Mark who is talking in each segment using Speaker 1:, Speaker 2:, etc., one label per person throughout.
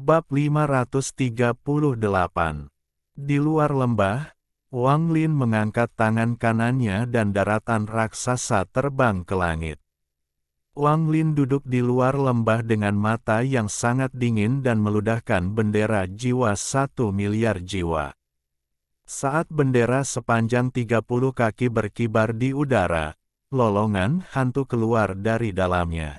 Speaker 1: Bab 538. Di luar lembah, Wang Lin mengangkat tangan kanannya dan daratan raksasa terbang ke langit. Wang Lin duduk di luar lembah dengan mata yang sangat dingin dan meludahkan bendera jiwa 1 miliar jiwa. Saat bendera sepanjang 30 kaki berkibar di udara, lolongan hantu keluar dari dalamnya.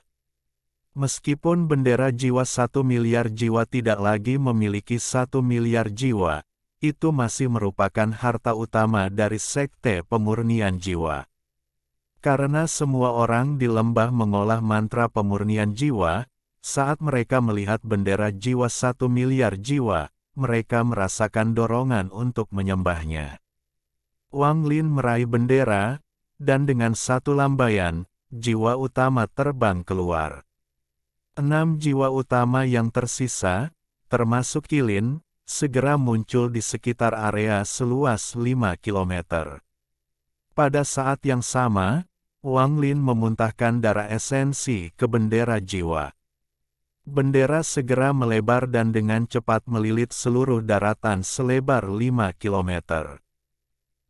Speaker 1: Meskipun bendera jiwa 1 miliar jiwa tidak lagi memiliki 1 miliar jiwa, itu masih merupakan harta utama dari sekte pemurnian jiwa. Karena semua orang di lembah mengolah mantra pemurnian jiwa, saat mereka melihat bendera jiwa 1 miliar jiwa, mereka merasakan dorongan untuk menyembahnya. Wang Lin meraih bendera, dan dengan satu lambaian, jiwa utama terbang keluar. 6 jiwa utama yang tersisa, termasuk Qilin, segera muncul di sekitar area seluas 5 kilometer. Pada saat yang sama, Wang Lin memuntahkan darah esensi ke bendera jiwa. Bendera segera melebar dan dengan cepat melilit seluruh daratan selebar 5 kilometer.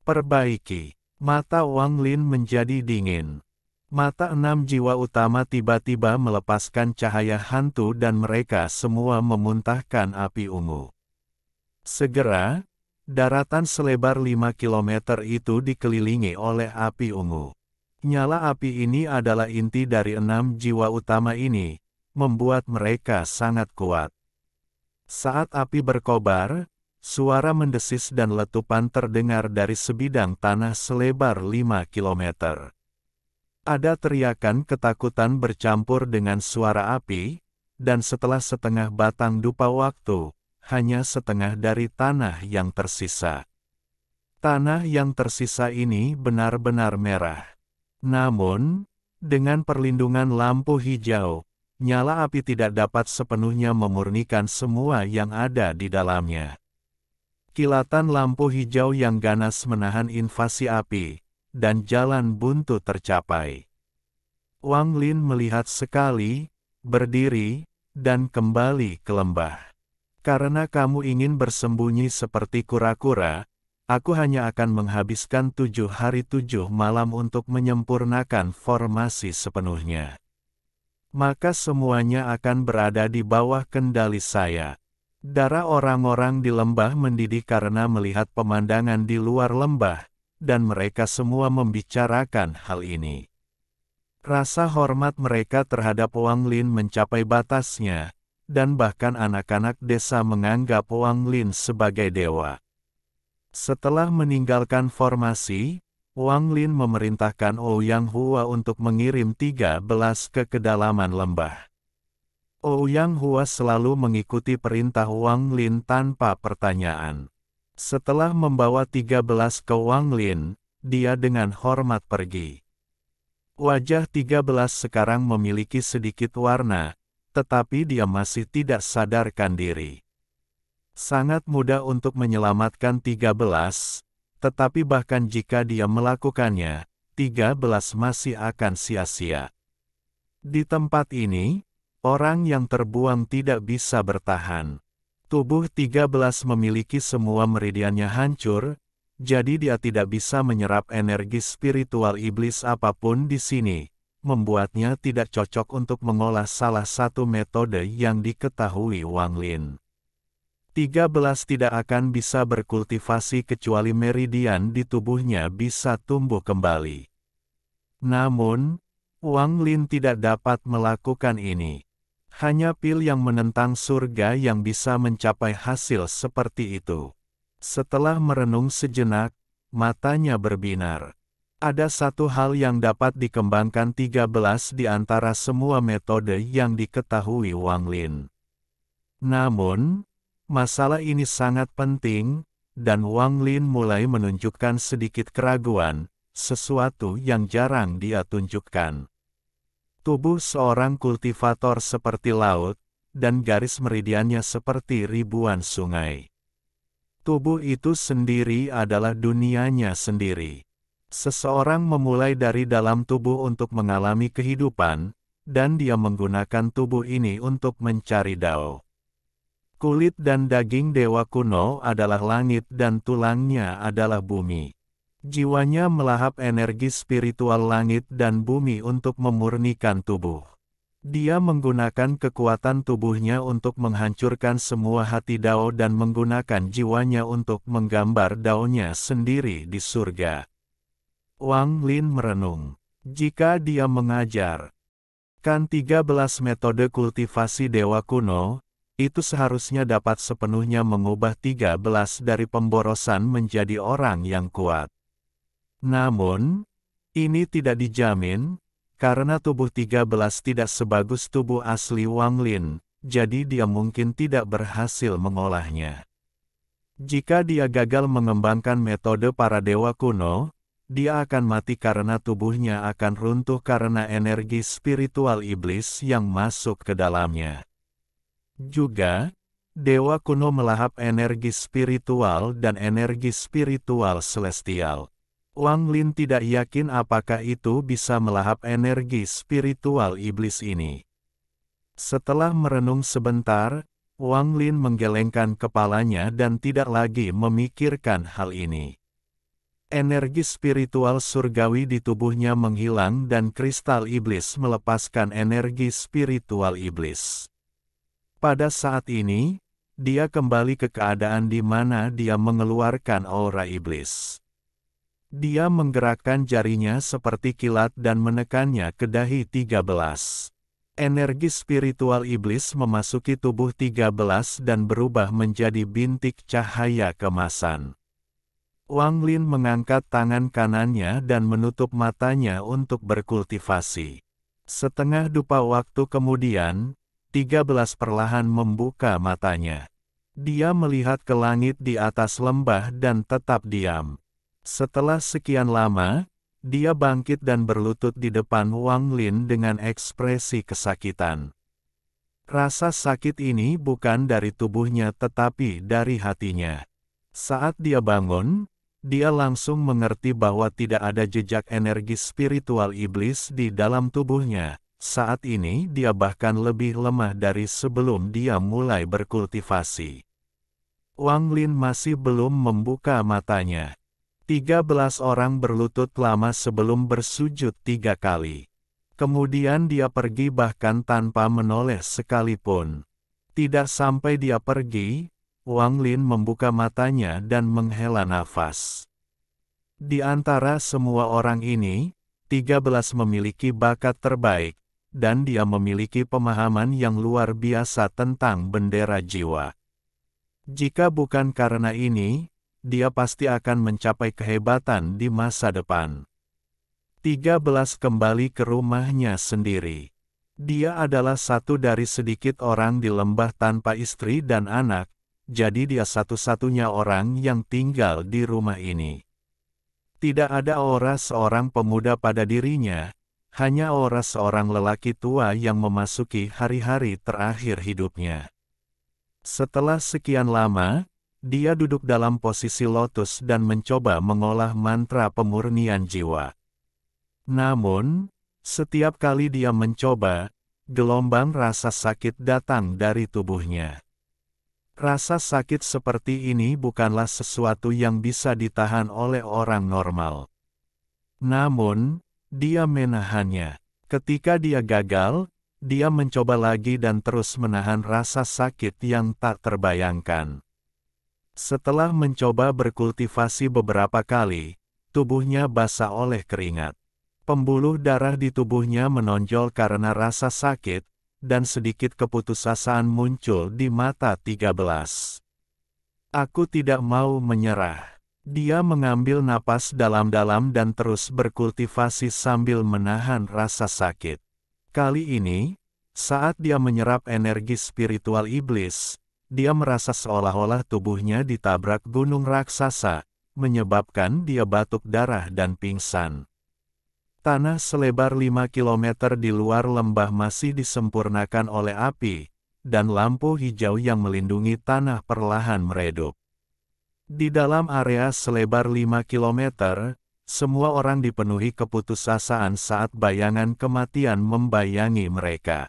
Speaker 1: Perbaiki. Mata Wang Lin menjadi dingin. Mata 6 jiwa utama tiba-tiba melepaskan cahaya hantu dan mereka semua memuntahkan api ungu. Segera, daratan selebar 5 kilometer itu dikelilingi oleh api ungu. Nyala api ini adalah inti dari 6 jiwa utama ini, membuat mereka sangat kuat. Saat api berkobar, suara mendesis dan letupan terdengar dari sebidang tanah selebar 5 kilometer. Ada teriakan ketakutan bercampur dengan suara api, dan setelah setengah batang dupa waktu, hanya setengah dari tanah yang tersisa. Tanah yang tersisa ini benar-benar merah. Namun, dengan perlindungan lampu hijau, nyala api tidak dapat sepenuhnya memurnikan semua yang ada di dalamnya. Kilatan lampu hijau yang ganas menahan invasi api, dan jalan buntu tercapai. Wang Lin melihat sekali, berdiri, dan kembali ke lembah. Karena kamu ingin bersembunyi seperti kura-kura, aku hanya akan menghabiskan 7 hari 7 malam untuk menyempurnakan formasi sepenuhnya. Maka semuanya akan berada di bawah kendali saya. Darah orang-orang di lembah mendidih karena melihat pemandangan di luar lembah, dan mereka semua membicarakan hal ini. Rasa hormat mereka terhadap Wang Lin mencapai batasnya, dan bahkan anak-anak desa menganggap Wang Lin sebagai dewa. Setelah meninggalkan formasi, Wang Lin memerintahkan Ouyang Hua untuk mengirim 13 ke kedalaman lembah. Ouyang Hua selalu mengikuti perintah Wang Lin tanpa pertanyaan. Setelah membawa 13 ke Wang Lin, dia dengan hormat pergi. Wajah 13 sekarang memiliki sedikit warna, tetapi dia masih tidak sadarkan diri. Sangat mudah untuk menyelamatkan 13, tetapi bahkan jika dia melakukannya, 13 masih akan sia-sia. Di tempat ini, orang yang terbuang tidak bisa bertahan. Tubuh 13 memiliki semua meridiannya hancur, jadi dia tidak bisa menyerap energi spiritual iblis apapun di sini, membuatnya tidak cocok untuk mengolah salah satu metode yang diketahui Wang Lin. 13 tidak akan bisa berkultivasi kecuali meridian di tubuhnya bisa tumbuh kembali. Namun, Wang Lin tidak dapat melakukan ini. Hanya pil yang menentang surga yang bisa mencapai hasil seperti itu. Setelah merenung sejenak, matanya berbinar. Ada satu hal yang dapat dikembangkan 13 di antara semua metode yang diketahui Wang Lin. Namun, masalah ini sangat penting, dan Wang Lin mulai menunjukkan sedikit keraguan, sesuatu yang jarang dia tunjukkan. Tubuh seorang kultivator seperti laut, dan garis meridiannya seperti ribuan sungai. Tubuh itu sendiri adalah dunianya sendiri. Seseorang memulai dari dalam tubuh untuk mengalami kehidupan, dan dia menggunakan tubuh ini untuk mencari dao. Kulit dan daging dewa kuno adalah langit dan tulangnya adalah bumi. Jiwanya melahap energi spiritual langit dan bumi untuk memurnikan tubuh. Dia menggunakan kekuatan tubuhnya untuk menghancurkan semua hati Dao dan menggunakan jiwanya untuk menggambar Dao-nya sendiri di surga. Wang Lin merenung. Jika dia mengajarkan 13 metode kultivasi dewa kuno, itu seharusnya dapat sepenuhnya mengubah 13 dari pemborosan menjadi orang yang kuat. Namun, ini tidak dijamin, karena tubuh 13 tidak sebagus tubuh asli Wang Lin, jadi dia mungkin tidak berhasil mengolahnya. Jika dia gagal mengembangkan metode para dewa kuno, dia akan mati karena tubuhnya akan runtuh karena energi spiritual iblis yang masuk ke dalamnya. Juga, dewa kuno melahap energi spiritual dan energi spiritual celestial. Wang Lin tidak yakin apakah itu bisa melahap energi spiritual iblis ini. Setelah merenung sebentar, Wang Lin menggelengkan kepalanya dan tidak lagi memikirkan hal ini. Energi spiritual surgawi di tubuhnya menghilang dan kristal iblis melepaskan energi spiritual iblis. Pada saat ini, dia kembali ke keadaan di mana dia mengeluarkan aura iblis. Dia menggerakkan jarinya seperti kilat dan menekannya ke dahi 13. Energi spiritual iblis memasuki tubuh 13 dan berubah menjadi bintik cahaya kemasan. Wang Lin mengangkat tangan kanannya dan menutup matanya untuk berkultivasi. Setengah dupa waktu kemudian, 13 perlahan membuka matanya. Dia melihat ke langit di atas lembah dan tetap diam. Setelah sekian lama, dia bangkit dan berlutut di depan Wang Lin dengan ekspresi kesakitan. Rasa sakit ini bukan dari tubuhnya tetapi dari hatinya. Saat dia bangun, dia langsung mengerti bahwa tidak ada jejak energi spiritual iblis di dalam tubuhnya. Saat ini dia bahkan lebih lemah dari sebelum dia mulai berkultivasi. Wang Lin masih belum membuka matanya. 13 orang berlutut lama sebelum bersujud 3 kali. Kemudian dia pergi bahkan tanpa menoleh sekalipun. Tidak sampai dia pergi, Wang Lin membuka matanya dan menghela nafas. Di antara semua orang ini, 13 memiliki bakat terbaik, dan dia memiliki pemahaman yang luar biasa tentang bendera jiwa. Jika bukan karena ini, dia pasti akan mencapai kehebatan di masa depan. 13 kembali ke rumahnya sendiri. Dia adalah satu dari sedikit orang di lembah tanpa istri dan anak, jadi dia satu-satunya orang yang tinggal di rumah ini. Tidak ada aura seorang pemuda pada dirinya, hanya aura seorang lelaki tua yang memasuki hari-hari terakhir hidupnya. Setelah sekian lama, dia duduk dalam posisi lotus dan mencoba mengolah mantra pemurnian jiwa. Namun, setiap kali dia mencoba, gelombang rasa sakit datang dari tubuhnya. Rasa sakit seperti ini bukanlah sesuatu yang bisa ditahan oleh orang normal. Namun, dia menahannya. Ketika dia gagal, dia mencoba lagi dan terus menahan rasa sakit yang tak terbayangkan. Setelah mencoba berkultivasi beberapa kali, tubuhnya basah oleh keringat. Pembuluh darah di tubuhnya menonjol karena rasa sakit, dan sedikit keputusasaan muncul di mata 13. Aku tidak mau menyerah. Dia mengambil napas dalam-dalam dan terus berkultivasi sambil menahan rasa sakit. Kali ini, saat dia menyerap energi spiritual iblis, dia merasa seolah-olah tubuhnya ditabrak gunung raksasa, menyebabkan dia batuk darah dan pingsan. Tanah selebar 5 km di luar lembah masih disempurnakan oleh api, dan lampu hijau yang melindungi tanah perlahan meredup. Di dalam area selebar 5 km, semua orang dipenuhi keputusasaan saat bayangan kematian membayangi mereka.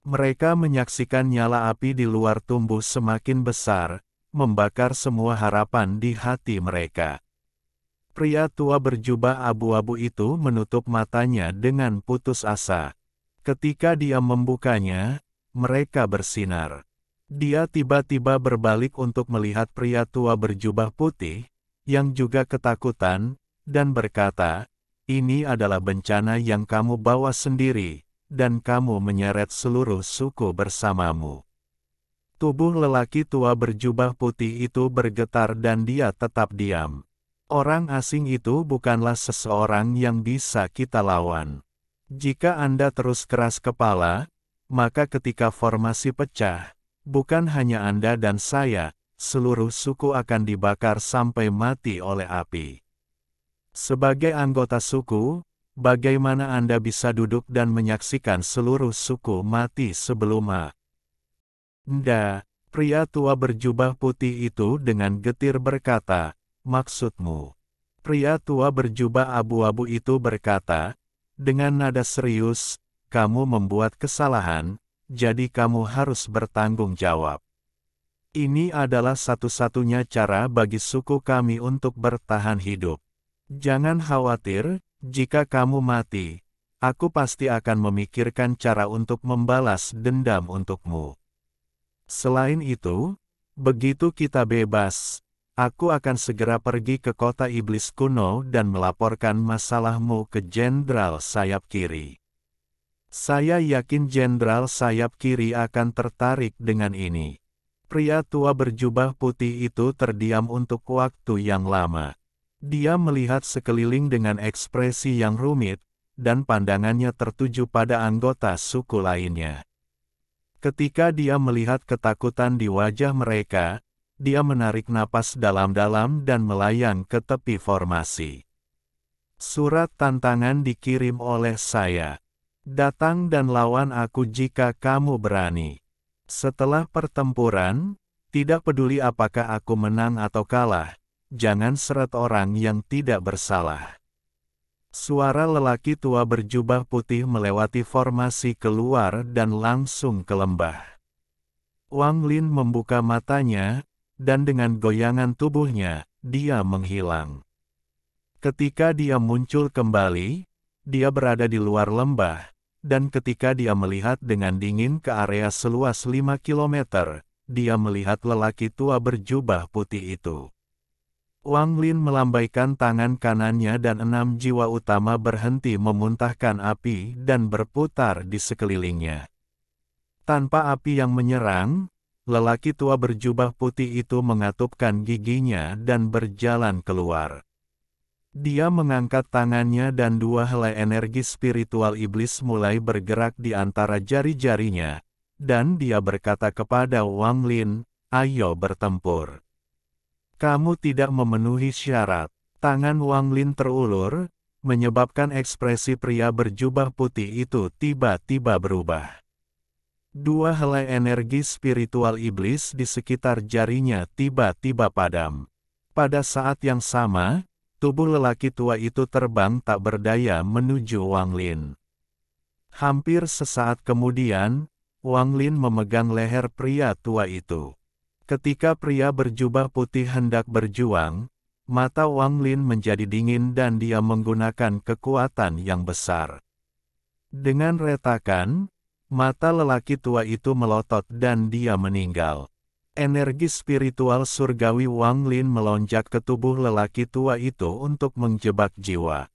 Speaker 1: Mereka menyaksikan nyala api di luar tumbuh semakin besar, membakar semua harapan di hati mereka. Pria tua berjubah abu-abu itu menutup matanya dengan putus asa. Ketika dia membukanya, mereka bersinar. Dia tiba-tiba berbalik untuk melihat pria tua berjubah putih, yang juga ketakutan, dan berkata, "Ini adalah bencana yang kamu bawa sendiri, dan kamu menyeret seluruh suku bersamamu." Tubuh lelaki tua berjubah putih itu bergetar dan dia tetap diam. Orang asing itu bukanlah seseorang yang bisa kita lawan. Jika Anda terus keras kepala, maka ketika formasi pecah, bukan hanya Anda dan saya, seluruh suku akan dibakar sampai mati oleh api. Sebagai anggota suku, bagaimana Anda bisa duduk dan menyaksikan seluruh suku mati sebelum Anda? Pria tua berjubah putih itu dengan getir berkata, "Maksudmu?" Pria tua berjubah abu-abu itu berkata, dengan nada serius, "Kamu membuat kesalahan, jadi kamu harus bertanggung jawab. Ini adalah satu-satunya cara bagi suku kami untuk bertahan hidup. Jangan khawatir, jika kamu mati, aku pasti akan memikirkan cara untuk membalas dendam untukmu. Selain itu, begitu kita bebas, aku akan segera pergi ke kota iblis kuno dan melaporkan masalahmu ke Jenderal Sayap Kiri. Saya yakin Jenderal Sayap Kiri akan tertarik dengan ini." Pria tua berjubah putih itu terdiam untuk waktu yang lama. Dia melihat sekeliling dengan ekspresi yang rumit, dan pandangannya tertuju pada anggota suku lainnya. Ketika dia melihat ketakutan di wajah mereka, dia menarik napas dalam-dalam dan melayang ke tepi formasi. "Surat tantangan dikirim oleh saya. Datang dan lawan aku jika kamu berani. Setelah pertempuran, tidak peduli apakah aku menang atau kalah, jangan seret orang yang tidak bersalah." Suara lelaki tua berjubah putih melewati formasi keluar dan langsung ke lembah. Wang Lin membuka matanya, dan dengan goyangan tubuhnya, dia menghilang. Ketika dia muncul kembali, dia berada di luar lembah, dan ketika dia melihat dengan dingin ke area seluas 5 kilometer, dia melihat lelaki tua berjubah putih itu. Wang Lin melambaikan tangan kanannya dan 6 jiwa utama berhenti memuntahkan api dan berputar di sekelilingnya. Tanpa api yang menyerang, lelaki tua berjubah putih itu mengatupkan giginya dan berjalan keluar. Dia mengangkat tangannya dan 2 helai energi spiritual iblis mulai bergerak di antara jari-jarinya, dan dia berkata kepada Wang Lin, "Ayo bertempur. Kamu tidak memenuhi syarat." Tangan Wang Lin terulur, menyebabkan ekspresi pria berjubah putih itu tiba-tiba berubah. 2 helai energi spiritual iblis di sekitar jarinya tiba-tiba padam. Pada saat yang sama, tubuh lelaki tua itu terbang tak berdaya menuju Wang Lin. Hampir sesaat kemudian, Wang Lin memegang leher pria tua itu. Ketika pria berjubah putih hendak berjuang, mata Wang Lin menjadi dingin dan dia menggunakan kekuatan yang besar. Dengan retakan, mata lelaki tua itu melotot dan dia meninggal. Energi spiritual surgawi Wang Lin melonjak ke tubuh lelaki tua itu untuk menjebak jiwa.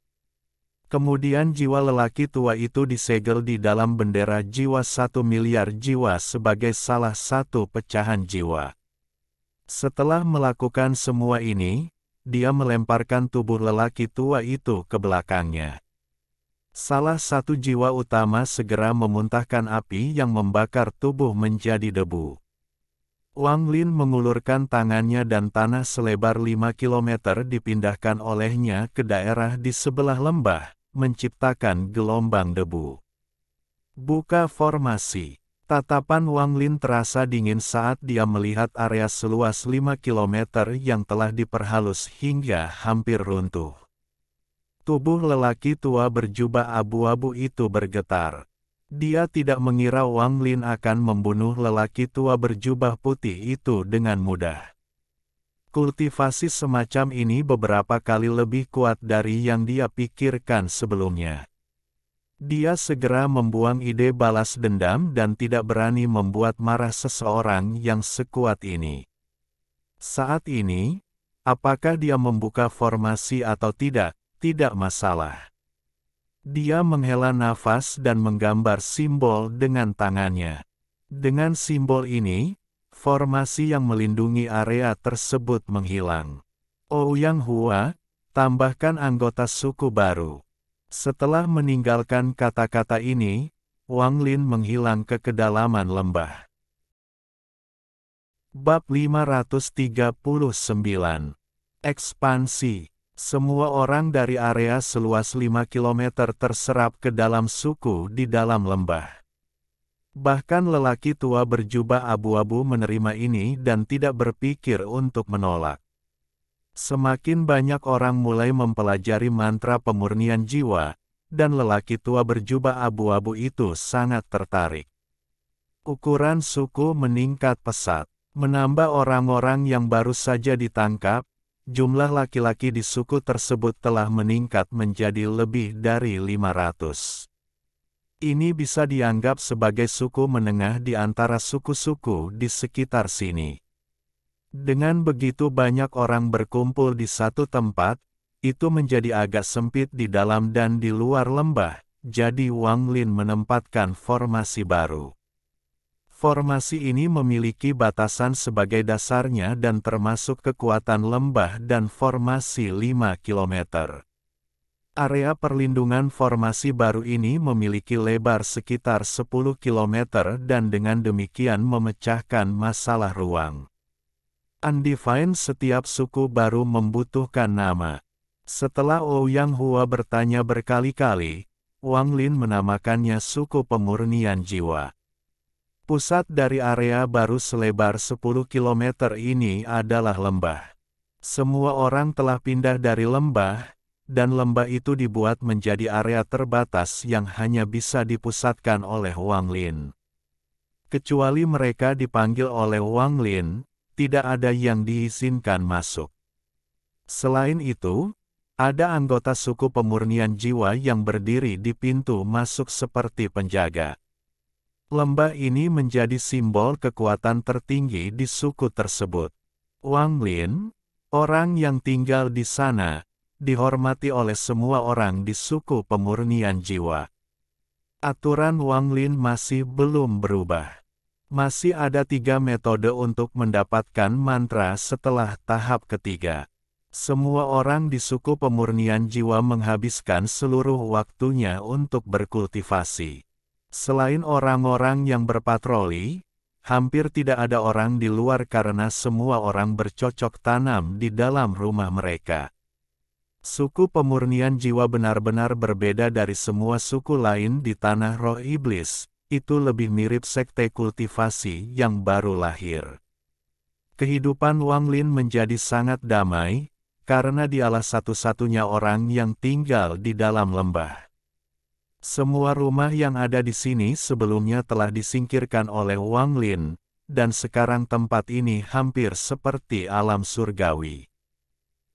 Speaker 1: Kemudian jiwa lelaki tua itu disegel di dalam bendera jiwa 1 miliar jiwa sebagai salah satu pecahan jiwa. Setelah melakukan semua ini, dia melemparkan tubuh lelaki tua itu ke belakangnya. Salah satu jiwa utama segera memuntahkan api yang membakar tubuh menjadi debu. Wang Lin mengulurkan tangannya dan tanah selebar 5 kilometer dipindahkan olehnya ke daerah di sebelah lembah, menciptakan gelombang debu. Buka formasi. Tatapan Wang Lin terasa dingin saat dia melihat area seluas 5 kilometer yang telah diperhalus hingga hampir runtuh. Tubuh lelaki tua berjubah abu-abu itu bergetar. Dia tidak mengira Wang Lin akan membunuh lelaki tua berjubah putih itu dengan mudah. Kultivasi semacam ini beberapa kali lebih kuat dari yang dia pikirkan sebelumnya. Dia segera membuang ide balas dendam dan tidak berani membuat marah seseorang yang sekuat ini. Saat ini, apakah dia membuka formasi atau tidak masalah. Dia menghela nafas dan menggambar simbol dengan tangannya. Dengan simbol ini, formasi yang melindungi area tersebut menghilang. Ouyang Hua, tambahkan anggota suku baru. Setelah meninggalkan kata-kata ini, Wang Lin menghilang ke kedalaman lembah. Bab 539. Ekspansi. Semua orang dari area seluas 5 km terserap ke dalam suku di dalam lembah. Bahkan lelaki tua berjubah abu-abu menerima ini dan tidak berpikir untuk menolak. Semakin banyak orang mulai mempelajari mantra pemurnian jiwa, dan lelaki tua berjubah abu-abu itu sangat tertarik. Ukuran suku meningkat pesat, menambah orang-orang yang baru saja ditangkap. Jumlah laki-laki di suku tersebut telah meningkat menjadi lebih dari 500. Ini bisa dianggap sebagai suku menengah di antara suku-suku di sekitar sini. Dengan begitu banyak orang berkumpul di satu tempat, itu menjadi agak sempit di dalam dan di luar lembah, jadi Wang Lin menempatkan formasi baru. Formasi ini memiliki batasan sebagai dasarnya dan termasuk kekuatan lembah dan formasi 5 km. Area perlindungan formasi baru ini memiliki lebar sekitar 10 km dan dengan demikian memecahkan masalah ruang. Undefined setiap suku baru membutuhkan nama. Setelah Ouyang Hua bertanya berkali-kali, Wang Lin menamakannya suku pemurnian jiwa. Pusat dari area baru selebar 10 km ini adalah lembah. Semua orang telah pindah dari lembah, dan lembah itu dibuat menjadi area terbatas yang hanya bisa dipusatkan oleh Wang Lin. Kecuali mereka dipanggil oleh Wang Lin, tidak ada yang diizinkan masuk. Selain itu, ada anggota suku pemurnian jiwa yang berdiri di pintu masuk seperti penjaga. Lembah ini menjadi simbol kekuatan tertinggi di suku tersebut. Wang Lin, orang yang tinggal di sana, dihormati oleh semua orang di suku pemurnian jiwa. Aturan Wang Lin masih belum berubah. Masih ada 3 metode untuk mendapatkan mantra setelah tahap ketiga. Semua orang di suku pemurnian jiwa menghabiskan seluruh waktunya untuk berkultivasi. Selain orang-orang yang berpatroli, hampir tidak ada orang di luar karena semua orang bercocok tanam di dalam rumah mereka. Suku pemurnian jiwa benar-benar berbeda dari semua suku lain di tanah roh iblis, itu lebih mirip sekte kultivasi yang baru lahir. Kehidupan Wang Lin menjadi sangat damai, karena dialah satu-satunya orang yang tinggal di dalam lembah. Semua rumah yang ada di sini sebelumnya telah disingkirkan oleh Wang Lin, dan sekarang tempat ini hampir seperti alam surgawi.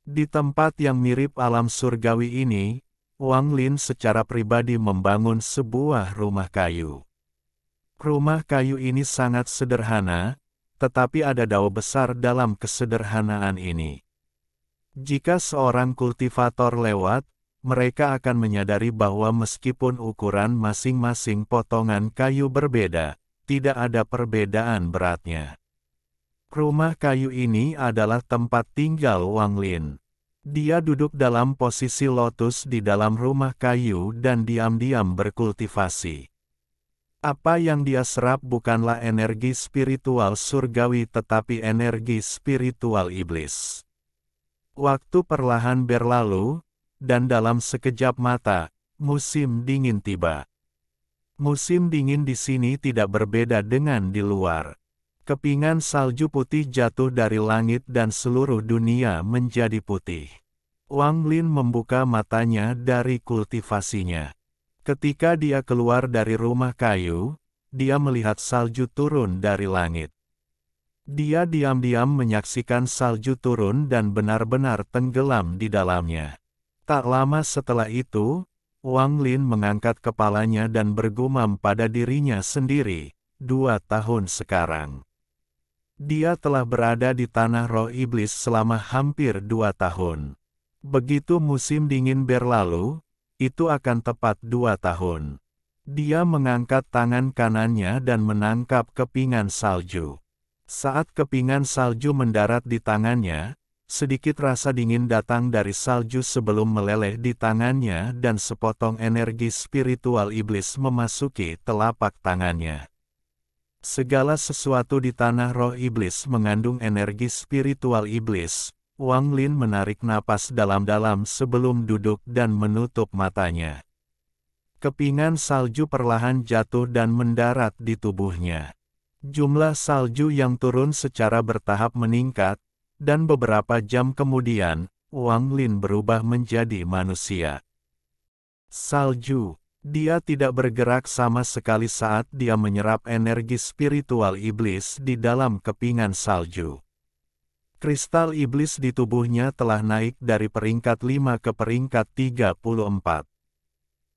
Speaker 1: Di tempat yang mirip alam surgawi ini, Wang Lin secara pribadi membangun sebuah rumah kayu. Rumah kayu ini sangat sederhana, tetapi ada dao besar dalam kesederhanaan ini. Jika seorang kultivator lewat, mereka akan menyadari bahwa meskipun ukuran masing-masing potongan kayu berbeda, tidak ada perbedaan beratnya. Rumah kayu ini adalah tempat tinggal Wang Lin. Dia duduk dalam posisi lotus di dalam rumah kayu dan diam-diam berkultivasi. Apa yang dia serap bukanlah energi spiritual surgawi tetapi energi spiritual iblis. Waktu perlahan berlalu, dan dalam sekejap mata, musim dingin tiba. Musim dingin di sini tidak berbeda dengan di luar. Kepingan salju putih jatuh dari langit dan seluruh dunia menjadi putih. Wang Lin membuka matanya dari kultivasinya. Ketika dia keluar dari rumah kayu, dia melihat salju turun dari langit. Dia diam-diam menyaksikan salju turun dan benar-benar tenggelam di dalamnya. Tak lama setelah itu, Wang Lin mengangkat kepalanya dan bergumam pada dirinya sendiri, 2 tahun sekarang. Dia telah berada di tanah roh iblis selama hampir 2 tahun. Begitu musim dingin berlalu, itu akan tepat 2 tahun. Dia mengangkat tangan kanannya dan menangkap kepingan salju. Saat kepingan salju mendarat di tangannya, sedikit rasa dingin datang dari salju sebelum meleleh di tangannya dan sepotong energi spiritual iblis memasuki telapak tangannya. Segala sesuatu di tanah roh iblis mengandung energi spiritual iblis. Wang Lin menarik napas dalam-dalam sebelum duduk dan menutup matanya. Kepingan salju perlahan jatuh dan mendarat di tubuhnya. Jumlah salju yang turun secara bertahap meningkat, dan beberapa jam kemudian, Wang Lin berubah menjadi manusia. Salju. Dia tidak bergerak sama sekali saat dia menyerap energi spiritual iblis di dalam kepingan salju. Kristal iblis di tubuhnya telah naik dari peringkat 5 ke peringkat 34.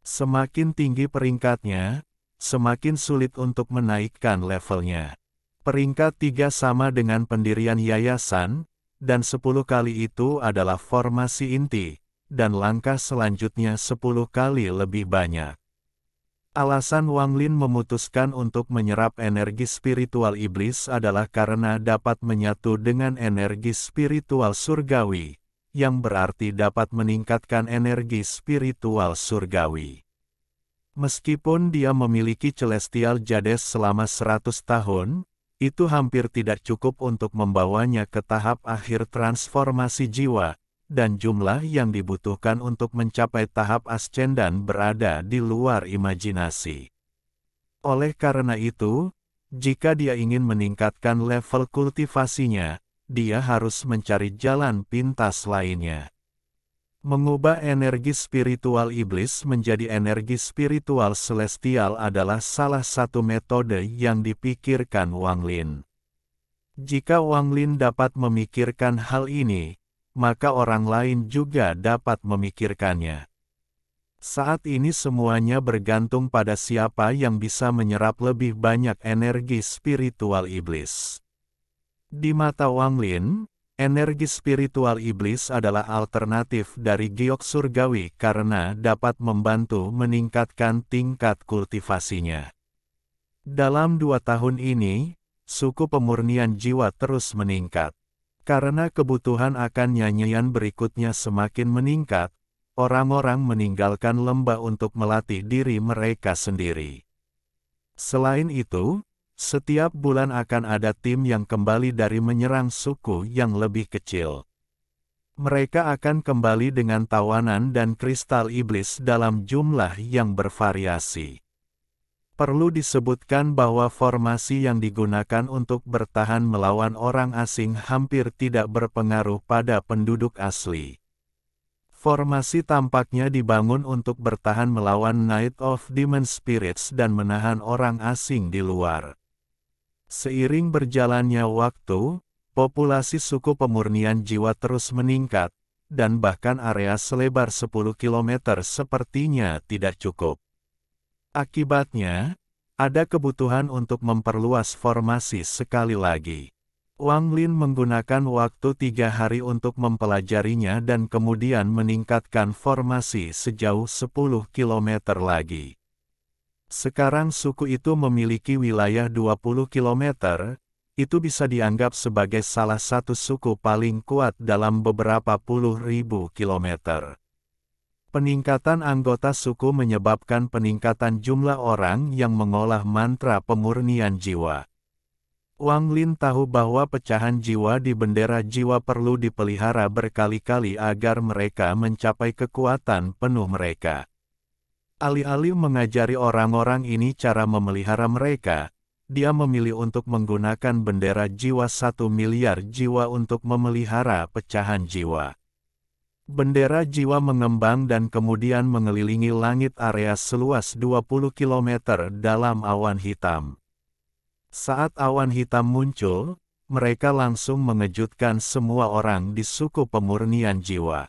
Speaker 1: Semakin tinggi peringkatnya, semakin sulit untuk menaikkan levelnya. Peringkat 3 sama dengan pendirian yayasan, dan 10 kali itu adalah formasi inti, dan langkah selanjutnya 10 kali lebih banyak. Alasan Wang Lin memutuskan untuk menyerap energi spiritual iblis adalah karena dapat menyatu dengan energi spiritual surgawi, yang berarti dapat meningkatkan energi spiritual surgawi. Meskipun dia memiliki celestial jades selama 100 tahun, itu hampir tidak cukup untuk membawanya ke tahap akhir transformasi jiwa, dan jumlah yang dibutuhkan untuk mencapai tahap ascendan berada di luar imajinasi. Oleh karena itu, jika dia ingin meningkatkan level kultivasinya, dia harus mencari jalan pintas lainnya. Mengubah energi spiritual iblis menjadi energi spiritual celestial adalah salah satu metode yang dipikirkan Wang Lin. Jika Wang Lin dapat memikirkan hal ini, maka orang lain juga dapat memikirkannya. Saat ini semuanya bergantung pada siapa yang bisa menyerap lebih banyak energi spiritual iblis. Di mata Wang Lin, energi spiritual iblis adalah alternatif dari giok surgawi karena dapat membantu meningkatkan tingkat kultivasinya. Dalam 2 tahun ini, suku pemurnian jiwa terus meningkat. Karena kebutuhan akan nyanyian berikutnya semakin meningkat, orang-orang meninggalkan lembah untuk melatih diri mereka sendiri. Selain itu, setiap bulan akan ada tim yang kembali dari menyerang suku yang lebih kecil. Mereka akan kembali dengan tawanan dan kristal iblis dalam jumlah yang bervariasi. Perlu disebutkan bahwa formasi yang digunakan untuk bertahan melawan orang asing hampir tidak berpengaruh pada penduduk asli. Formasi tampaknya dibangun untuk bertahan melawan Night of Demon Spirits dan menahan orang asing di luar. Seiring berjalannya waktu, populasi suku pemurnian jiwa terus meningkat, dan bahkan area selebar 10 km sepertinya tidak cukup. Akibatnya, ada kebutuhan untuk memperluas formasi sekali lagi. Wang Lin menggunakan waktu 3 hari untuk mempelajarinya dan kemudian meningkatkan formasi sejauh 10 km lagi. Sekarang suku itu memiliki wilayah 20 km, itu bisa dianggap sebagai salah satu suku paling kuat dalam beberapa puluh ribu kilometer. Peningkatan anggota suku menyebabkan peningkatan jumlah orang yang mengolah mantra pemurnian jiwa. Wang Lin tahu bahwa pecahan jiwa di bendera jiwa perlu dipelihara berkali-kali agar mereka mencapai kekuatan penuh mereka. Alih-alih mengajari orang-orang ini cara memelihara mereka, dia memilih untuk menggunakan bendera jiwa 1 miliar jiwa untuk memelihara pecahan jiwa. Bendera jiwa mengembang dan kemudian mengelilingi langit area seluas 20 km dalam awan hitam. Saat awan hitam muncul, mereka langsung mengejutkan semua orang di suku pemurnian jiwa.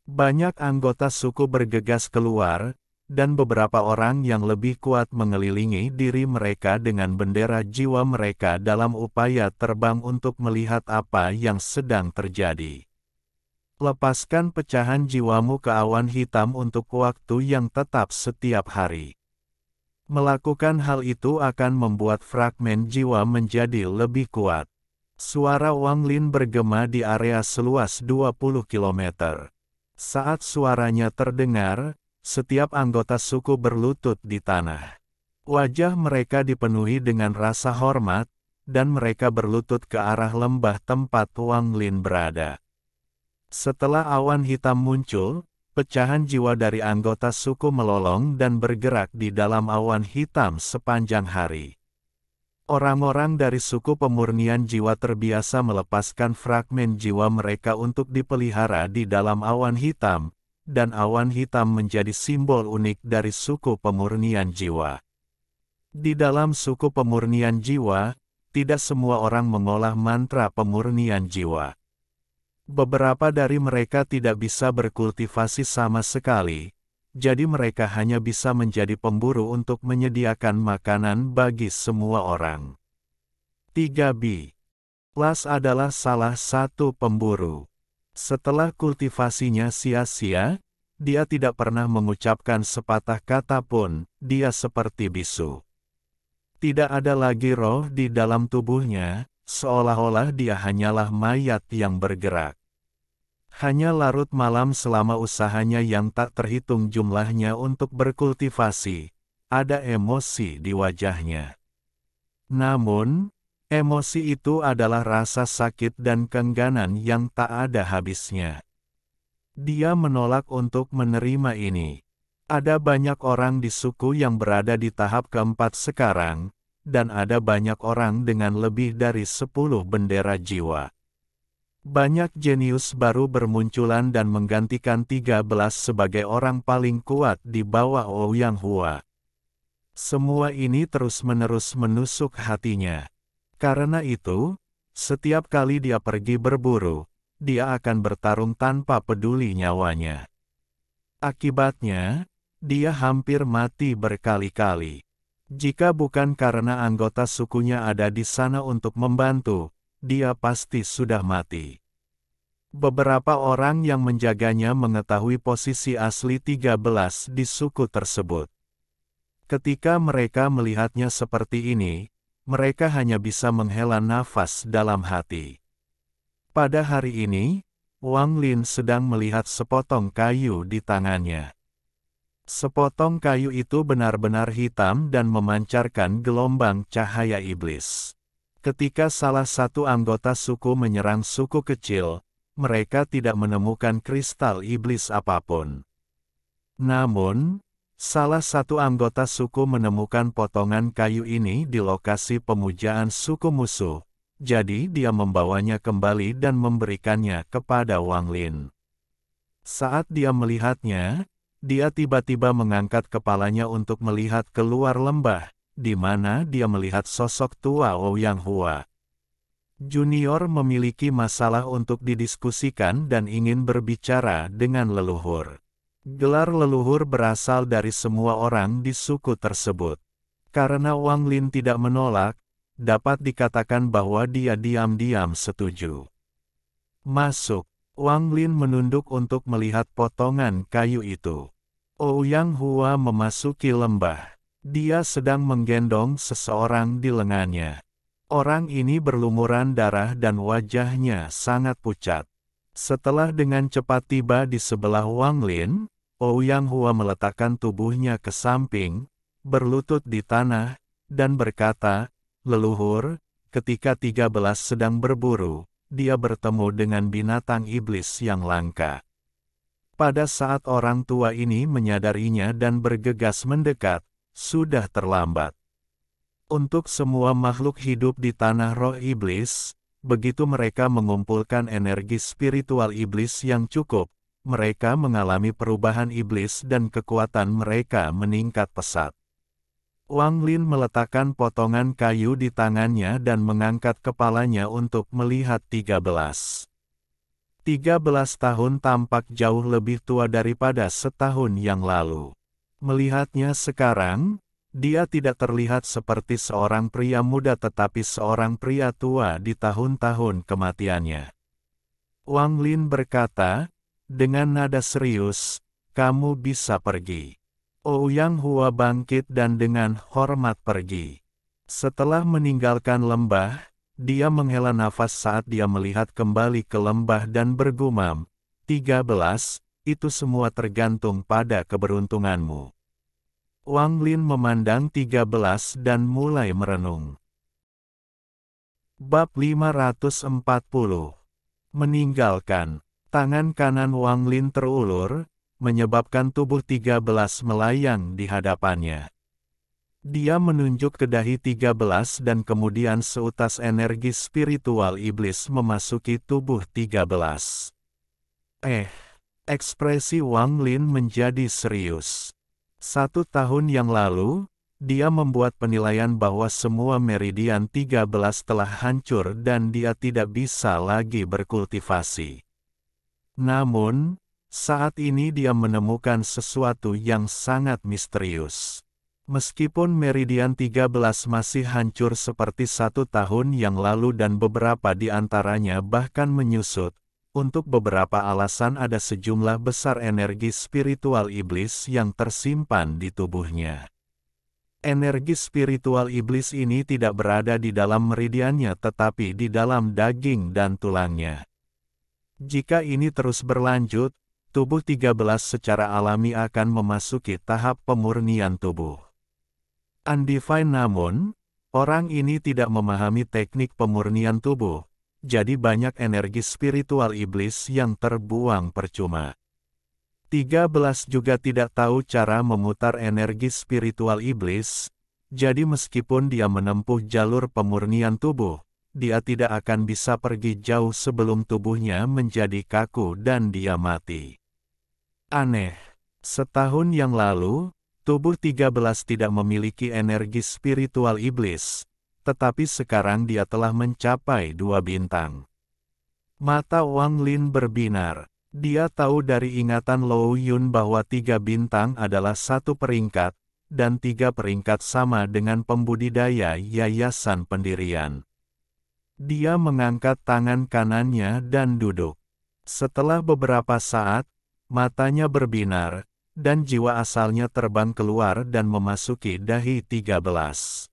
Speaker 1: Banyak anggota suku bergegas keluar, dan beberapa orang yang lebih kuat mengelilingi diri mereka dengan bendera jiwa mereka dalam upaya terbang untuk melihat apa yang sedang terjadi. Lepaskan pecahan jiwamu ke awan hitam untuk waktu yang tetap setiap hari. Melakukan hal itu akan membuat fragmen jiwa menjadi lebih kuat. Suara Wang Lin bergema di area seluas 20 km. Saat suaranya terdengar, setiap anggota suku berlutut di tanah. Wajah mereka dipenuhi dengan rasa hormat, dan mereka berlutut ke arah lembah tempat Wang Lin berada. Setelah awan hitam muncul, pecahan jiwa dari anggota suku melolong dan bergerak di dalam awan hitam sepanjang hari. Orang-orang dari suku pemurnian jiwa terbiasa melepaskan fragmen jiwa mereka untuk dipelihara di dalam awan hitam, dan awan hitam menjadi simbol unik dari suku pemurnian jiwa. Di dalam suku pemurnian jiwa, tidak semua orang mengolah mantra pemurnian jiwa. Beberapa dari mereka tidak bisa berkultivasi sama sekali, jadi mereka hanya bisa menjadi pemburu untuk menyediakan makanan bagi semua orang. 3b. Las adalah salah satu pemburu. Setelah kultivasinya sia-sia, dia tidak pernah mengucapkan sepatah kata pun, dia seperti bisu. Tidak ada lagi roh di dalam tubuhnya, seolah-olah dia hanyalah mayat yang bergerak. Hanya larut malam selama usahanya yang tak terhitung jumlahnya untuk berkultivasi, ada emosi di wajahnya. Namun, emosi itu adalah rasa sakit dan keengganan yang tak ada habisnya. Dia menolak untuk menerima ini. Ada banyak orang di suku yang berada di tahap keempat sekarang, dan ada banyak orang dengan lebih dari 10 bendera jiwa. Banyak jenius baru bermunculan dan menggantikan 13 sebagai orang paling kuat di bawah Ouyang Hua. Semua ini terus-menerus menusuk hatinya. Karena itu, setiap kali dia pergi berburu, dia akan bertarung tanpa peduli nyawanya. Akibatnya, dia hampir mati berkali-kali. Jika bukan karena anggota sukunya ada di sana untuk membantu, dia pasti sudah mati. Beberapa orang yang menjaganya mengetahui posisi asli 13 di suku tersebut. Ketika mereka melihatnya seperti ini, mereka hanya bisa menghela nafas dalam hati. Pada hari ini, Wang Lin sedang melihat sepotong kayu di tangannya. Sepotong kayu itu benar-benar hitam dan memancarkan gelombang cahaya iblis. Ketika salah satu anggota suku menyerang suku kecil, mereka tidak menemukan kristal iblis apapun. Namun, salah satu anggota suku menemukan potongan kayu ini di lokasi pemujaan suku musuh, jadi dia membawanya kembali dan memberikannya kepada Wang Lin. Saat dia melihatnya, dia tiba-tiba mengangkat kepalanya untuk melihat keluar lembah, di mana dia melihat sosok tua Ouyang Hua. Junior memiliki masalah untuk didiskusikan dan ingin berbicara dengan leluhur. Gelar leluhur berasal dari semua orang di suku tersebut. Karena Wang Lin tidak menolak, dapat dikatakan bahwa dia diam-diam setuju. Masuk. Wang Lin menunduk untuk melihat potongan kayu itu. Ouyang Hua memasuki lembah. Dia sedang menggendong seseorang di lengannya. Orang ini berlumuran darah dan wajahnya sangat pucat. Setelah dengan cepat tiba di sebelah Wang Lin, Ouyang Hua meletakkan tubuhnya ke samping, berlutut di tanah, dan berkata, "Leluhur, ketika 13 sedang berburu, dia bertemu dengan binatang iblis yang langka." Pada saat orang tua ini menyadarinya dan bergegas mendekat, sudah terlambat. Untuk semua makhluk hidup di tanah roh iblis, begitu mereka mengumpulkan energi spiritual iblis yang cukup, mereka mengalami perubahan iblis dan kekuatan mereka meningkat pesat. Wang Lin meletakkan potongan kayu di tangannya dan mengangkat kepalanya untuk melihat 13. 13 tahun tampak jauh lebih tua daripada setahun yang lalu. Melihatnya sekarang, dia tidak terlihat seperti seorang pria muda tetapi seorang pria tua di tahun-tahun kematiannya. Wang Lin berkata, dengan nada serius, "Kamu bisa pergi." Ouyang Hua bangkit dan dengan hormat pergi. Setelah meninggalkan lembah, dia menghela nafas saat dia melihat kembali ke lembah dan bergumam, 13, itu semua tergantung pada keberuntunganmu. Wang Lin memandang 13 dan mulai merenung. Bab 540. Meninggalkan. Tangan kanan Wang Lin terulur, menyebabkan tubuh 13 melayang di hadapannya. Dia menunjuk ke dahi 13 dan kemudian seutas energi spiritual iblis memasuki tubuh 13. Ekspresi Wang Lin menjadi serius. 1 tahun yang lalu, dia membuat penilaian bahwa semua meridian 13 telah hancur dan dia tidak bisa lagi berkultivasi. Namun, saat ini dia menemukan sesuatu yang sangat misterius. Meskipun meridian 13 masih hancur seperti 1 tahun yang lalu dan beberapa di antaranya bahkan menyusut, untuk beberapa alasan ada sejumlah besar energi spiritual iblis yang tersimpan di tubuhnya. Energi spiritual iblis ini tidak berada di dalam meridiannya tetapi di dalam daging dan tulangnya. Jika ini terus berlanjut, tubuh 13 secara alami akan memasuki tahap pemurnian tubuh. Undefined namun, orang ini tidak memahami teknik pemurnian tubuh, jadi banyak energi spiritual iblis yang terbuang percuma. 13 juga tidak tahu cara memutar energi spiritual iblis, jadi meskipun dia menempuh jalur pemurnian tubuh, dia tidak akan bisa pergi jauh sebelum tubuhnya menjadi kaku dan dia mati. Aneh, setahun yang lalu, tubuh 13 tidak memiliki energi spiritual iblis, tetapi sekarang dia telah mencapai 2 bintang. Mata Wang Lin berbinar. Dia tahu dari ingatan Lou Yun bahwa 3 bintang adalah 1 peringkat, dan 3 peringkat sama dengan pembudidaya yayasan pendirian. Dia mengangkat tangan kanannya dan duduk. Setelah beberapa saat, matanya berbinar, dan jiwa asalnya terbang keluar dan memasuki dahi 13.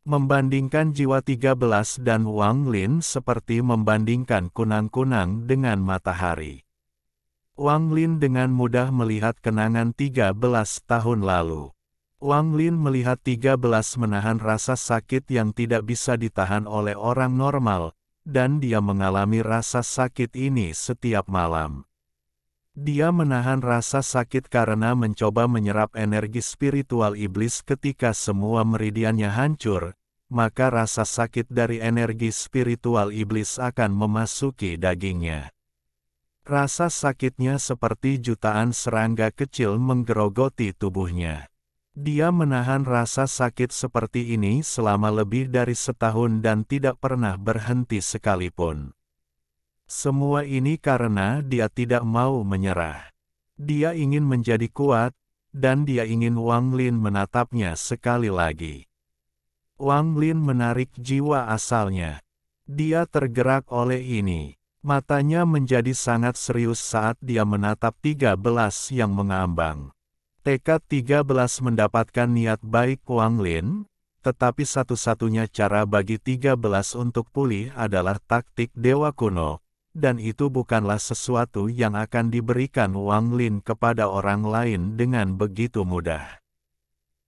Speaker 1: Membandingkan jiwa 13 dan Wang Lin seperti membandingkan kunang-kunang dengan matahari. Wang Lin dengan mudah melihat kenangan 13 tahun lalu. Wang Lin melihat 13 menahan rasa sakit yang tidak bisa ditahan oleh orang normal, dan dia mengalami rasa sakit ini setiap malam. Dia menahan rasa sakit karena mencoba menyerap energi spiritual iblis ketika semua meridiannya hancur, maka rasa sakit dari energi spiritual iblis akan memasuki dagingnya. Rasa sakitnya seperti jutaan serangga kecil menggerogoti tubuhnya. Dia menahan rasa sakit seperti ini selama lebih dari setahun dan tidak pernah berhenti sekalipun. Semua ini karena dia tidak mau menyerah. Dia ingin menjadi kuat, dan dia ingin Wang Lin menatapnya sekali lagi. Wang Lin menarik jiwa asalnya. Dia tergerak oleh ini. Matanya menjadi sangat serius saat dia menatap 13 yang mengambang. Tekad 13 mendapatkan niat baik Wang Lin, tetapi satu-satunya cara bagi 13 untuk pulih adalah taktik dewa kuno, dan itu bukanlah sesuatu yang akan diberikan Wang Lin kepada orang lain dengan begitu mudah.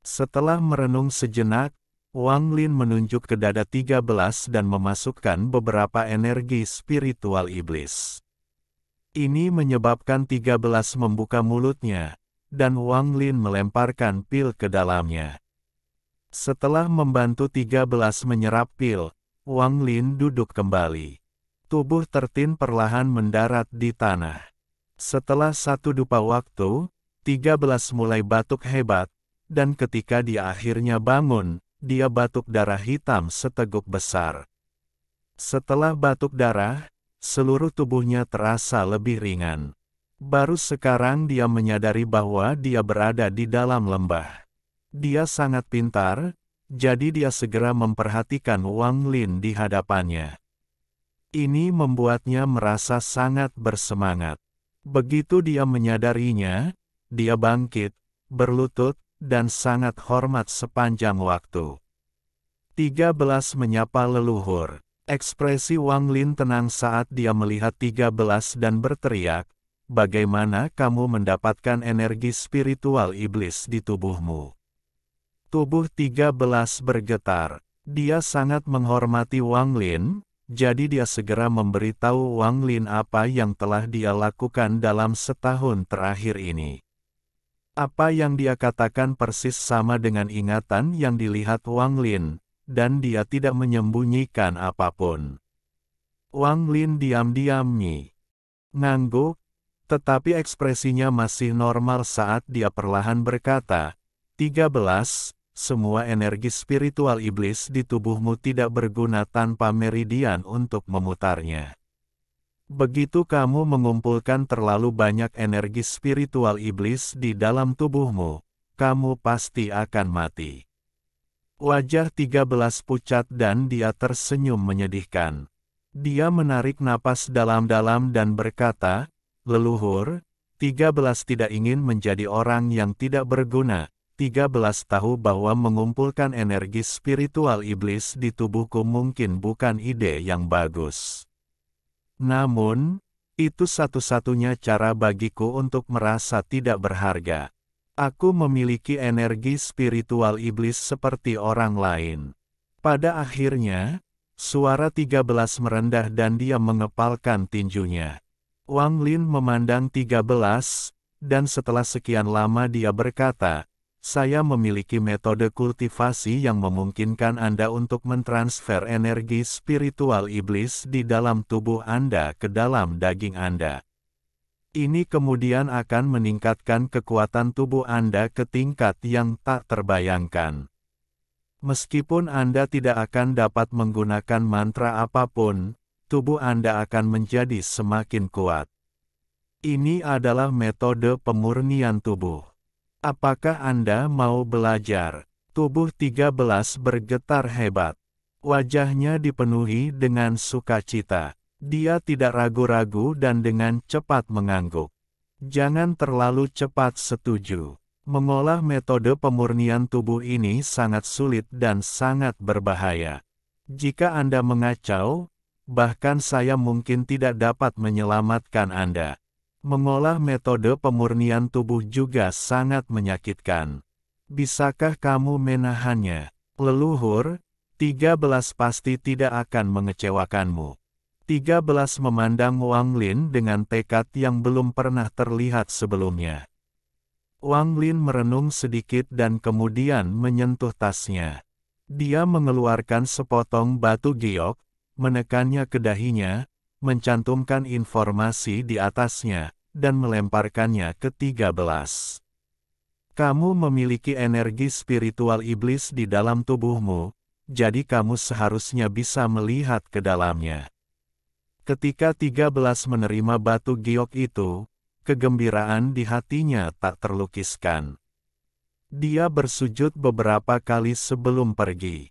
Speaker 1: Setelah merenung sejenak, Wang Lin menunjuk ke dada 13 dan memasukkan beberapa energi spiritual iblis. Ini menyebabkan 13 membuka mulutnya, dan Wang Lin melemparkan pil ke dalamnya. Setelah membantu 13 menyerap pil, Wang Lin duduk kembali. Tubuh tertin perlahan mendarat di tanah. Setelah satu dupa waktu, 13 mulai batuk hebat, dan ketika dia akhirnya bangun, dia batuk darah hitam seteguk besar. Setelah batuk darah, seluruh tubuhnya terasa lebih ringan. Baru sekarang dia menyadari bahwa dia berada di dalam lembah. Dia sangat pintar, jadi dia segera memperhatikan Wang Lin di hadapannya. Ini membuatnya merasa sangat bersemangat. Begitu dia menyadarinya, dia bangkit, berlutut, dan sangat hormat sepanjang waktu. 13 menyapa leluhur. Ekspresi Wang Lin tenang saat dia melihat 13 dan berteriak, "Bagaimana kamu mendapatkan energi spiritual iblis di tubuhmu?" Tubuh 13 bergetar. Dia sangat menghormati Wang Lin, jadi dia segera memberitahu Wang Lin apa yang telah dia lakukan dalam setahun terakhir ini. Apa yang dia katakan persis sama dengan ingatan yang dilihat Wang Lin, dan dia tidak menyembunyikan apapun. Wang Lin diam-diam ngangguk, tetapi ekspresinya masih normal saat dia perlahan berkata, "13, semua energi spiritual iblis di tubuhmu tidak berguna tanpa meridian untuk memutarnya. Begitu kamu mengumpulkan terlalu banyak energi spiritual iblis di dalam tubuhmu, kamu pasti akan mati." Wajah 13 pucat dan dia tersenyum menyedihkan. Dia menarik napas dalam-dalam dan berkata, "Leluhur, 13 tidak ingin menjadi orang yang tidak berguna. 13 tahu bahwa mengumpulkan energi spiritual iblis di tubuhku mungkin bukan ide yang bagus. Namun, itu satu-satunya cara bagiku untuk merasa tidak berharga. Aku memiliki energi spiritual iblis seperti orang lain." Pada akhirnya, suara 13 merendah dan dia mengepalkan tinjunya. Wang Lin memandang 13, dan setelah sekian lama dia berkata, "Saya memiliki metode kultivasi yang memungkinkan Anda untuk mentransfer energi spiritual iblis di dalam tubuh Anda ke dalam daging Anda. Ini kemudian akan meningkatkan kekuatan tubuh Anda ke tingkat yang tak terbayangkan. Meskipun Anda tidak akan dapat menggunakan mantra apapun, tubuh Anda akan menjadi semakin kuat. Ini adalah metode pemurnian tubuh. Apakah Anda mau belajar?" Tubuh 13 bergetar hebat. Wajahnya dipenuhi dengan sukacita. Dia tidak ragu-ragu dan dengan cepat mengangguk. "Jangan terlalu cepat setuju. Mengolah metode pemurnian tubuh ini sangat sulit dan sangat berbahaya. Jika Anda mengacau, bahkan saya mungkin tidak dapat menyelamatkan Anda. Mengolah metode pemurnian tubuh juga sangat menyakitkan. Bisakah kamu menahannya?" "Leluhur, 13 pasti tidak akan mengecewakanmu." 13 memandang Wang Lin dengan tekad yang belum pernah terlihat sebelumnya. Wang Lin merenung sedikit dan kemudian menyentuh tasnya. Dia mengeluarkan sepotong batu giok, menekannya ke dahinya, mencantumkan informasi di atasnya, dan melemparkannya ke 13. "Kamu memiliki energi spiritual iblis di dalam tubuhmu, jadi kamu seharusnya bisa melihat ke dalamnya." Ketika 13 menerima batu giok itu, kegembiraan di hatinya tak terlukiskan. Dia bersujud beberapa kali sebelum pergi.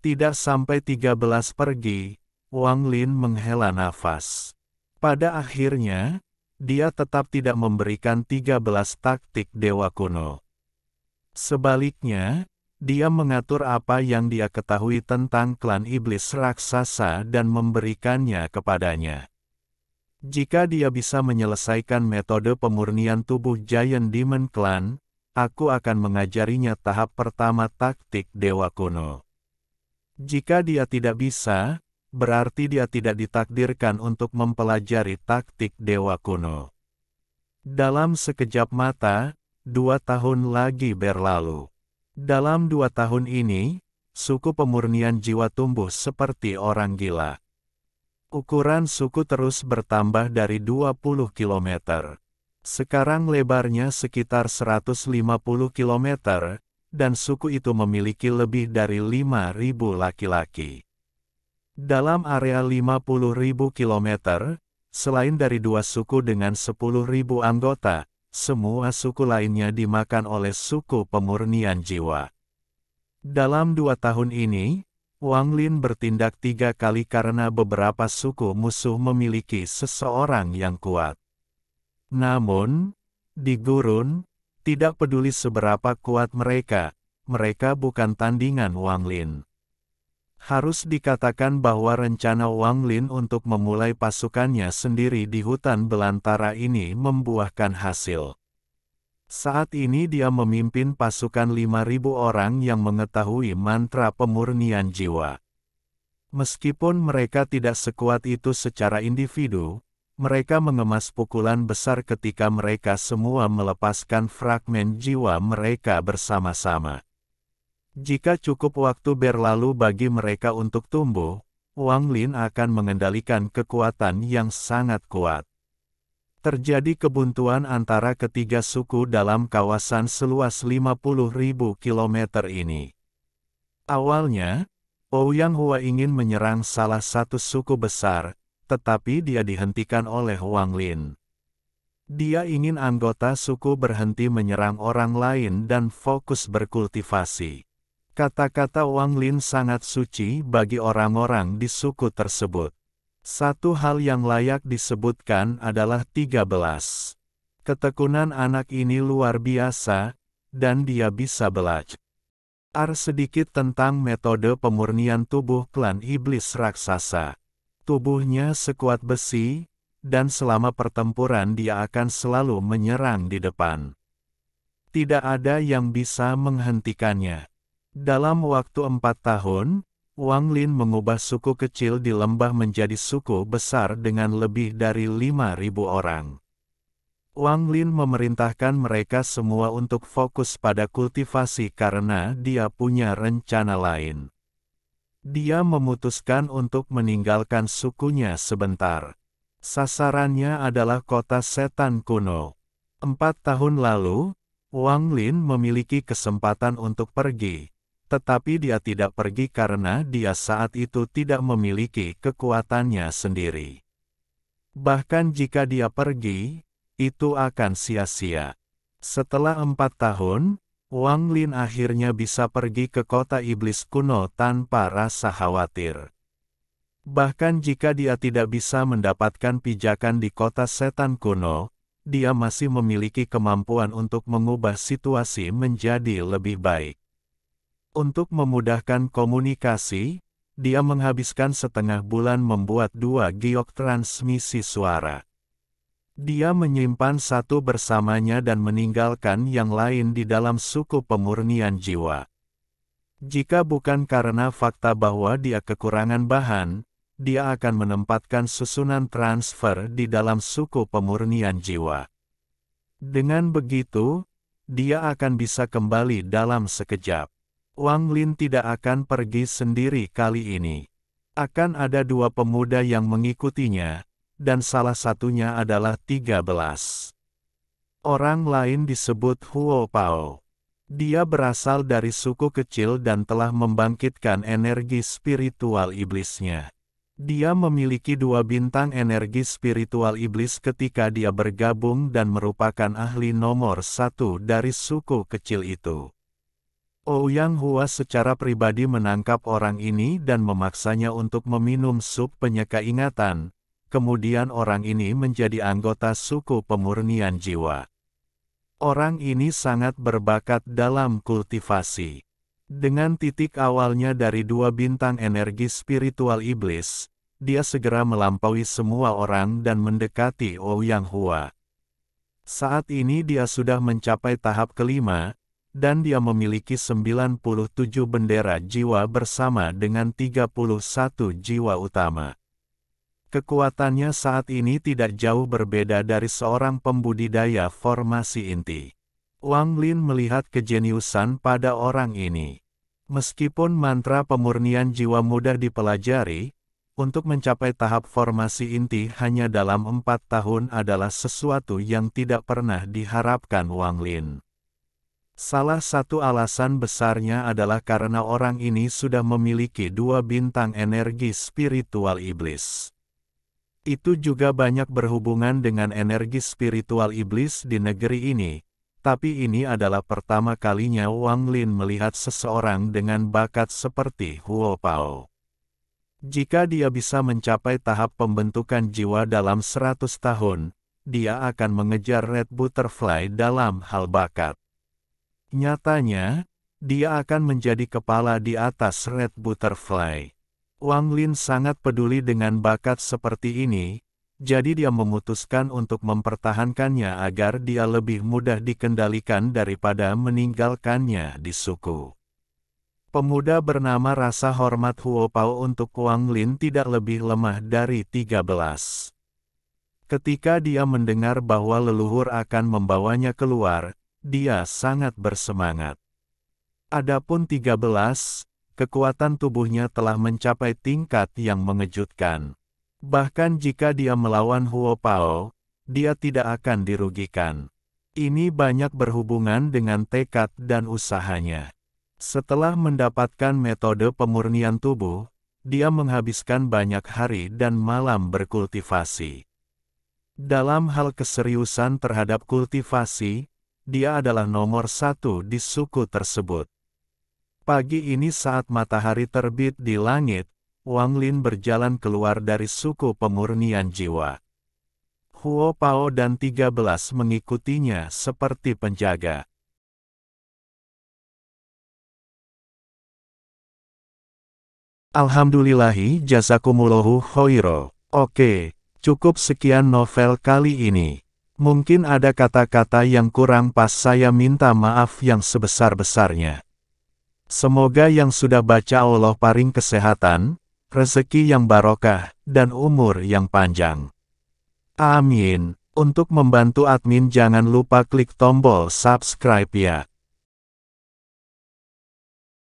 Speaker 1: Tidak sampai 13 pergi, Wang Lin menghela nafas. Pada akhirnya, dia tetap tidak memberikan 13 taktik dewa kuno. Sebaliknya, dia mengatur apa yang dia ketahui tentang klan iblis raksasa dan memberikannya kepadanya. Jika dia bisa menyelesaikan metode pemurnian tubuh Giant Demon Clan, aku akan mengajarinya tahap pertama taktik dewa kuno. Jika dia tidak bisa, berarti dia tidak ditakdirkan untuk mempelajari taktik dewa kuno. Dalam sekejap mata, 2 tahun lagi berlalu. Dalam 2 tahun ini, suku pemurnian jiwa tumbuh seperti orang gila. Ukuran suku terus bertambah dari 20 km. Sekarang lebarnya sekitar 150 km, dan suku itu memiliki lebih dari 5.000 laki-laki. Dalam area 50.000 km, selain dari dua suku dengan 10.000 anggota, semua suku lainnya dimakan oleh suku pemurnian jiwa. Dalam 2 tahun ini, Wang Lin bertindak 3 kali karena beberapa suku musuh memiliki seseorang yang kuat. Namun, di gurun, tidak peduli seberapa kuat mereka bukan tandingan Wang Lin. Harus dikatakan bahwa rencana Wang Lin untuk memulai pasukannya sendiri di hutan belantara ini membuahkan hasil. Saat ini dia memimpin pasukan 5.000 orang yang mengetahui mantra pemurnian jiwa. Meskipun mereka tidak sekuat itu secara individu, mereka mengemas pukulan besar ketika mereka semua melepaskan fragmen jiwa mereka bersama-sama. Jika cukup waktu berlalu bagi mereka untuk tumbuh, Wang Lin akan mengendalikan kekuatan yang sangat kuat. Terjadi kebuntuan antara ketiga suku dalam kawasan seluas 50.000 km ini. Awalnya, Ouyang Hua ingin menyerang salah satu suku besar, tetapi dia dihentikan oleh Wang Lin. Dia ingin anggota suku berhenti menyerang orang lain dan fokus berkultivasi. Kata-kata Wang Lin sangat suci bagi orang-orang di suku tersebut. Satu hal yang layak disebutkan adalah 13. Ketekunan anak ini luar biasa, dan dia bisa belajar sedikit tentang metode pemurnian tubuh klan iblis raksasa. Tubuhnya sekuat besi, dan selama pertempuran dia akan selalu menyerang di depan. Tidak ada yang bisa menghentikannya. Dalam waktu 4 tahun, Wang Lin mengubah suku kecil di lembah menjadi suku besar dengan lebih dari 5.000 orang. Wang Lin memerintahkan mereka semua untuk fokus pada kultivasi karena dia punya rencana lain. Dia memutuskan untuk meninggalkan sukunya sebentar. Sasarannya adalah kota setan kuno. 4 tahun lalu, Wang Lin memiliki kesempatan untuk pergi. Tetapi dia tidak pergi karena dia saat itu tidak memiliki kekuatannya sendiri. Bahkan jika dia pergi, itu akan sia-sia. Setelah 4 tahun, Wang Lin akhirnya bisa pergi ke kota iblis kuno tanpa rasa khawatir. Bahkan jika dia tidak bisa mendapatkan pijakan di kota setan kuno, dia masih memiliki kemampuan untuk mengubah situasi menjadi lebih baik. Untuk memudahkan komunikasi, dia menghabiskan setengah bulan membuat 2 giok transmisi suara. Dia menyimpan satu bersamanya dan meninggalkan yang lain di dalam suku pemurnian jiwa. Jika bukan karena fakta bahwa dia kekurangan bahan, dia akan menempatkan susunan transfer di dalam suku pemurnian jiwa. Dengan begitu, dia akan bisa kembali dalam sekejap. Wang Lin tidak akan pergi sendiri kali ini. Akan ada 2 pemuda yang mengikutinya, dan salah satunya adalah 13. Orang lain disebut Huo Pao. Dia berasal dari suku kecil dan telah membangkitkan energi spiritual iblisnya. Dia memiliki 2 bintang energi spiritual iblis ketika dia bergabung dan merupakan ahli nomor 1 dari suku kecil itu. Ouyang Hua secara pribadi menangkap orang ini dan memaksanya untuk meminum sup penyeka ingatan, kemudian orang ini menjadi anggota suku pemurnian jiwa. Orang ini sangat berbakat dalam kultivasi. Dengan titik awalnya dari 2 bintang energi spiritual iblis, dia segera melampaui semua orang dan mendekati Ouyang Hua. Saat ini dia sudah mencapai tahap kelima, dan dia memiliki 97 bendera jiwa bersama dengan 31 jiwa utama. Kekuatannya saat ini tidak jauh berbeda dari seorang pembudidaya formasi inti. Wang Lin melihat kejeniusan pada orang ini. Meskipun mantra pemurnian jiwa mudah dipelajari, Untuk mencapai tahap formasi inti hanya dalam 4 tahun adalah sesuatu yang tidak pernah diharapkan Wang Lin. Salah satu alasan besarnya adalah karena orang ini sudah memiliki 2 bintang energi spiritual iblis. Itu juga banyak berhubungan dengan energi spiritual iblis di negeri ini, tapi ini adalah pertama kalinya Wang Lin melihat seseorang dengan bakat seperti Huo Pao. Jika dia bisa mencapai tahap pembentukan jiwa dalam 100 tahun, dia akan mengejar Red Butterfly dalam hal bakat. Nyatanya, dia akan menjadi kepala di atas Red Butterfly. Wang Lin sangat peduli dengan bakat seperti ini, jadi dia memutuskan untuk mempertahankannya agar dia lebih mudah dikendalikan daripada meninggalkannya di suku. Pemuda bernama rasa hormat Huo Pao untuk Wang Lin tidak lebih lemah dari 13. Ketika dia mendengar bahwa leluhur akan membawanya keluar, dia sangat bersemangat. Adapun 13, kekuatan tubuhnya telah mencapai tingkat yang mengejutkan. Bahkan jika dia melawan Huo Pao, dia tidak akan dirugikan. Ini banyak berhubungan dengan tekad dan usahanya. Setelah mendapatkan metode pemurnian tubuh, dia menghabiskan banyak hari dan malam berkultivasi. Dalam hal keseriusan terhadap kultivasi, dia adalah nomor 1 di suku tersebut. Pagi ini saat matahari terbit di langit, Wang Lin berjalan keluar dari suku pemurnian jiwa. Huo Pao dan 13 mengikutinya seperti penjaga. Alhamdulillahi jazakumullahu khairo. Oke, cukup sekian novel kali ini. Mungkin ada kata-kata yang kurang pas, saya minta maaf yang sebesar-besarnya. Semoga yang sudah baca Allah paring kesehatan, rezeki yang barokah, dan umur yang panjang. Amin. Untuk membantu admin jangan lupa klik tombol subscribe ya.